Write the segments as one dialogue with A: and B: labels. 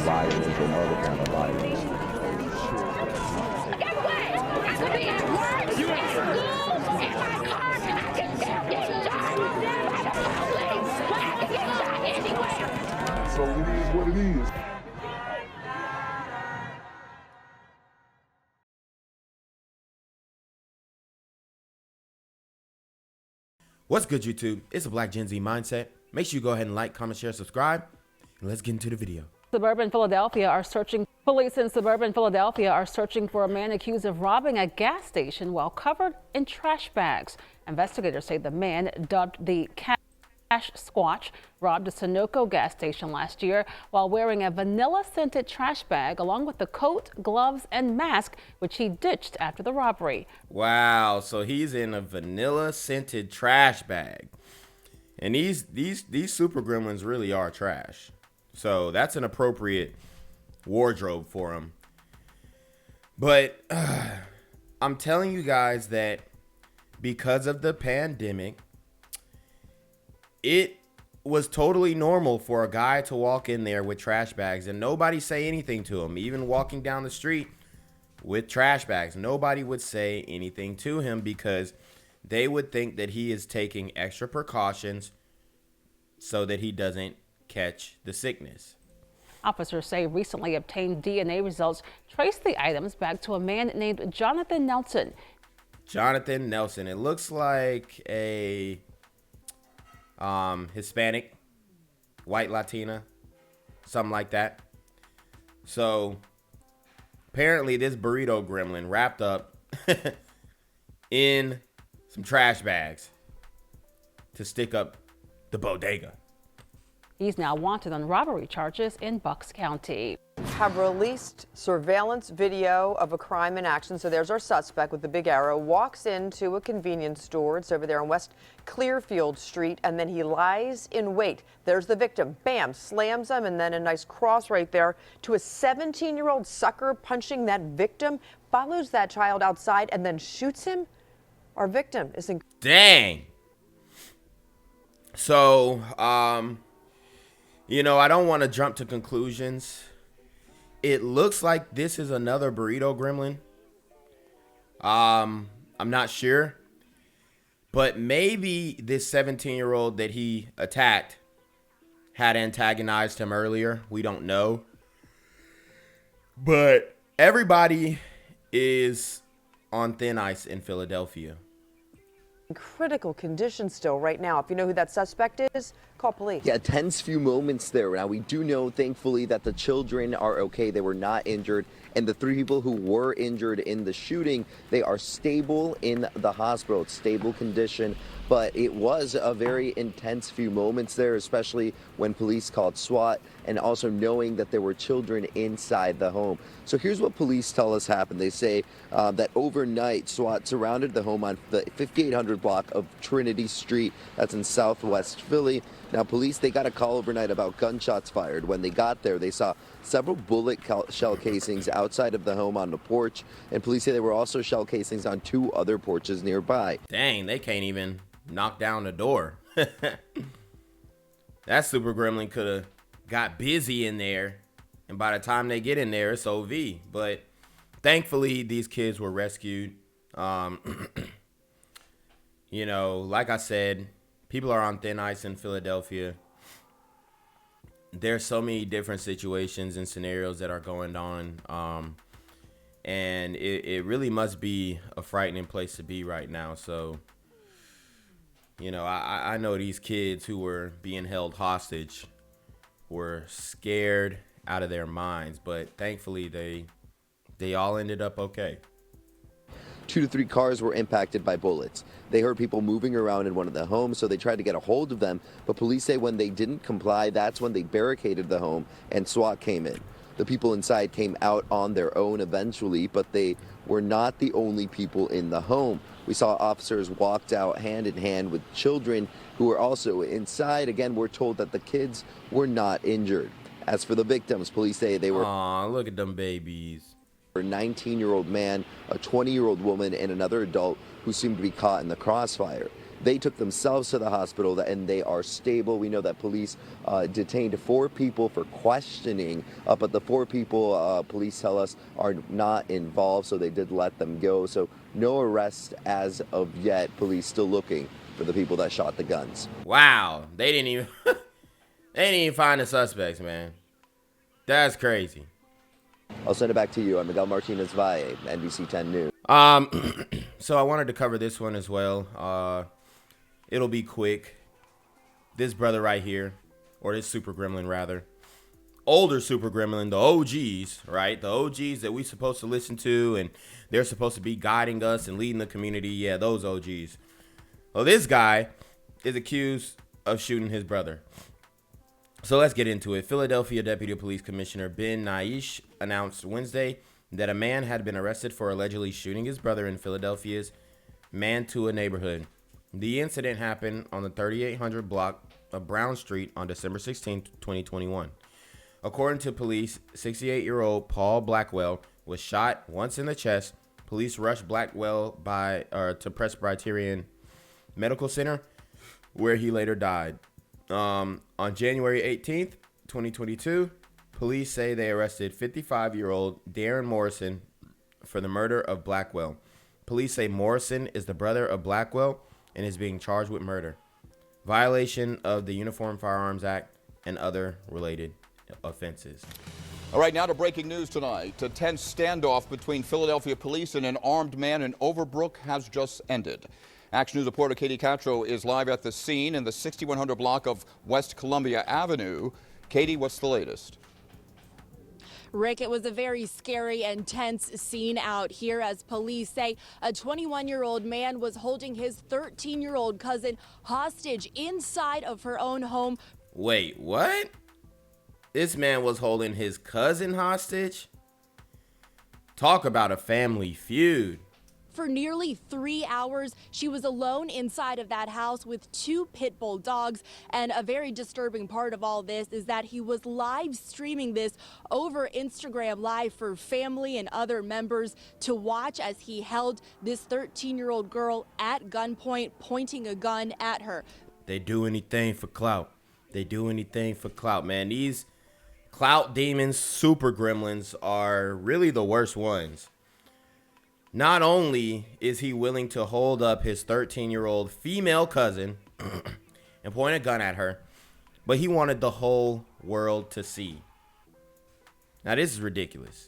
A: violence and other kind of violence.
B: Get away! I could be at work, at school, in my car, I can still get shot by the police. I can get shot anywhere.
A: So it is what it is.
C: What's good, YouTube? It's a Black Gen Z Mindset. Make sure you go ahead and like, comment, share, subscribe, and let's get into the video.
D: Police in suburban Philadelphia are searching for a man accused of robbing a gas station while covered in trash bags. Investigators say the man, dubbed the Cash Squatch, robbed a Sunoco gas station last year while wearing a vanilla-scented trash bag along with the coat, gloves, and mask, which he ditched after the robbery.
C: Wow, so he's in a vanilla-scented trash bag. And these super gremlins really are trash. So that's an appropriate wardrobe for him. But I'm telling you guys that because of the pandemic, it was totally normal for a guy to walk in there with trash bags and nobody say anything to him. Even walking down the street with trash bags, nobody would say anything to him because they would think that he is taking extra precautions so that he doesn't catch the sickness.
D: Officers say recently obtained DNA results traced the items back to a man named Jonathan Nelson.
C: Jonathan Nelson. It looks like a Hispanic, white Latina, something like that. So apparently this burrito gremlin wrapped up in some trash bags to stick up the bodega.
D: He's now wanted on robbery charges in Bucks County.
E: Have released surveillance video of a crime in action. So there's our suspect with the big arrow, walks into a convenience store. It's over there on West Clearfield Street, and then he lies in wait. There's the victim, bam, slams him, and then a nice cross right there to a 17-year-old sucker punching that victim, follows that child outside and then shoots him. Our victim is in.
C: Dang. So, you know, I don't want to jump to conclusions. It looks like this is another burrito gremlin. I'm not sure. But maybe this 17-year-old that he attacked had antagonized him earlier. We don't know. But everybody is on thin ice in Philadelphia.
E: Critical condition still right now. If you know who that suspect is, call police.
F: Yeah, tense few moments there. Now, we do know, thankfully, that the children are okay. They were not injured. And the 3 people who were injured in the shooting, they are stable in the hospital. It's stable condition. But it was a very intense few moments there, especially when police called SWAT and also knowing that there were children inside the home. So here's what police tell us happened. They say that overnight, SWAT surrounded the home on the 5800 block of Trinity Street. That's in southwest Philly. Now, police, they got a call overnight about gunshots fired. When they got there, they saw several bullet shell casings outside of the home on the porch. And police say there were also shell casings on 2 other porches nearby.
C: Dang, they can't even knock down the door. That super gremlin could have got busy in there, and by the time they get in there, it's OV. But thankfully, these kids were rescued. You know, like I said, people are on thin ice in Philadelphia. There's so many different situations and scenarios that are going on. And it really must be a frightening place to be right now. So, you know, I know these kids who were being held hostage were scared out of their minds, but thankfully they all ended up okay.
F: 2 to 3 cars were impacted by bullets. They heard people moving around in one of the homes, so they tried to get a hold of them. But police say when they didn't comply, that's when they barricaded the home and SWAT came in. The people inside came out on their own eventually, but they were not the only people in the home. We saw officers walked out hand in hand with children who were also inside. Again, we're told that the kids were not injured. As for the victims, police say they were.
C: Aw, look at them babies.
F: A 19-year-old man, a 20-year-old woman, and another adult who seemed to be caught in the crossfire. They took themselves to the hospital and they are stable. We know that police detained 4 people for questioning, but the 4 people police tell us are not involved, so they did let them go. So no arrest as of yet. Police still looking for the people that shot the guns.
C: Wow, they didn't even they didn't even find the suspects, man. That's crazy.
F: I'll send it back to you. I'm Miguel Martinez Valle, NBC 10 News.
C: So I wanted to cover this one as well. It'll be quick. This brother right here, or this super gremlin rather, older super gremlin, the OGs, right? The OGs that we supposed to listen to, and they're supposed to be guiding us and leading the community. Yeah, those OGs. Well, this guy is accused of shooting his brother. So let's get into it. Philadelphia Deputy Police Commissioner Ben Naish announced Wednesday that a man had been arrested for allegedly shooting his brother in Philadelphia's Mantua neighborhood. The incident happened on the 3800 block of Brown Street on December 16, 2021. According to police, 68-year-old Paul Blackwell was shot once in the chest. Police rushed Blackwell to Presbyterian Medical Center, where he later died. On January 18th, 2022, police say they arrested 55-year-old Darren Morrison for the murder of Blackwell. Police say Morrison is the brother of Blackwell and is being charged with murder, violation of the Uniform Firearms Act, and other related offenses.
G: All right, now to breaking news tonight. A tense standoff between Philadelphia police and an armed man in Overbrook has just ended. Action News reporter Katie Catro is live at the scene in the 6100 block of West Columbia Avenue. Katie, what's the latest?
H: Rick, it was a very scary and tense scene out here as police say a 21-year-old man was holding his 13-year-old cousin hostage inside of her own home.
C: Wait, what? This man was holding his cousin hostage? Talk about a family feud.
H: For nearly 3 hours, she was alone inside of that house with 2 pit bull dogs. And a very disturbing part of all this is that he was live streaming this over Instagram Live for family and other members to watch as he held this 13-year-old girl at gunpoint, pointing a gun at her.
C: They do anything for clout. They do anything for clout, man. These clout demons, super gremlins, are really the worst ones. Not only is he willing to hold up his 13-year-old female cousin and point a gun at her, but he wanted the whole world to see. Now, this is ridiculous.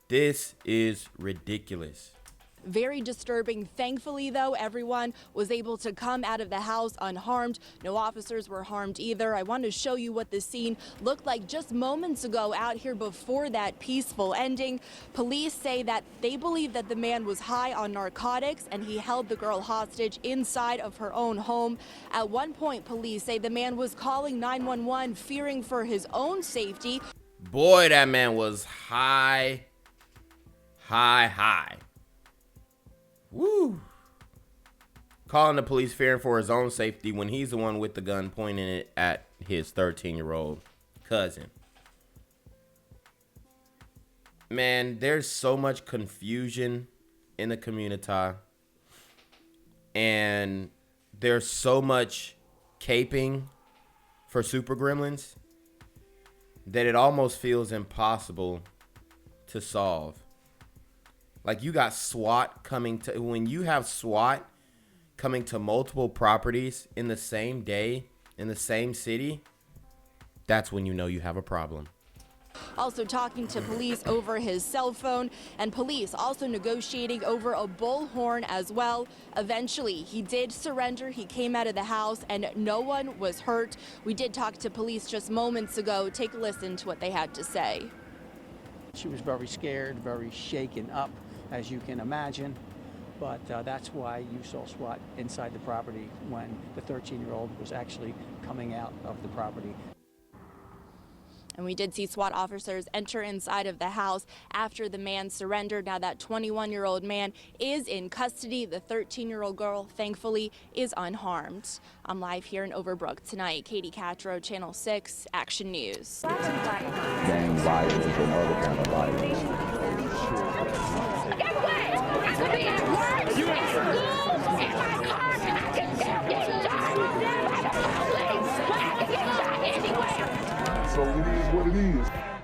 C: This is ridiculous.
H: Very disturbing. Thankfully, though, everyone was able to come out of the house unharmed. No officers were harmed either. I want to show you what the scene looked like just moments ago out here before that peaceful ending. Police say that they believe that the man was high on narcotics and he held the girl hostage inside of her own home. At one point, police say the man was calling 911, fearing for his own safety.
C: Boy, that man was high. Woo. Calling the police fearing for his own safety when he's the one with the gun pointing it at his 13-year-old cousin. Man, there's so much confusion in the community. And there's so much caping for super gremlins that it almost feels impossible to solve. Like, you got SWAT coming to, when you have SWAT coming to multiple properties in the same day, in the same city, that's when you know you have a problem.
H: Also talking to police over his cell phone, and police also negotiating over a bullhorn as well. Eventually, he did surrender. He came out of the house and no one was hurt. We did talk to police just moments ago. Take a listen to what they had to say.
I: She was very scared, very shaken up, as you can imagine, but that's why you saw SWAT inside the property when the 13-year-old was actually coming out of the property.
H: And we did see SWAT officers enter inside of the house after the man surrendered. Now that 21-year-old man is in custody. The 13-year-old girl, thankfully, is unharmed. I'm live here in Overbrook tonight. Katie Catro, Channel 6, Action News.
A: Gang violence and other kind of violence.
B: Get away! I could be at work, at school, in my car. I
J: so it is what it is.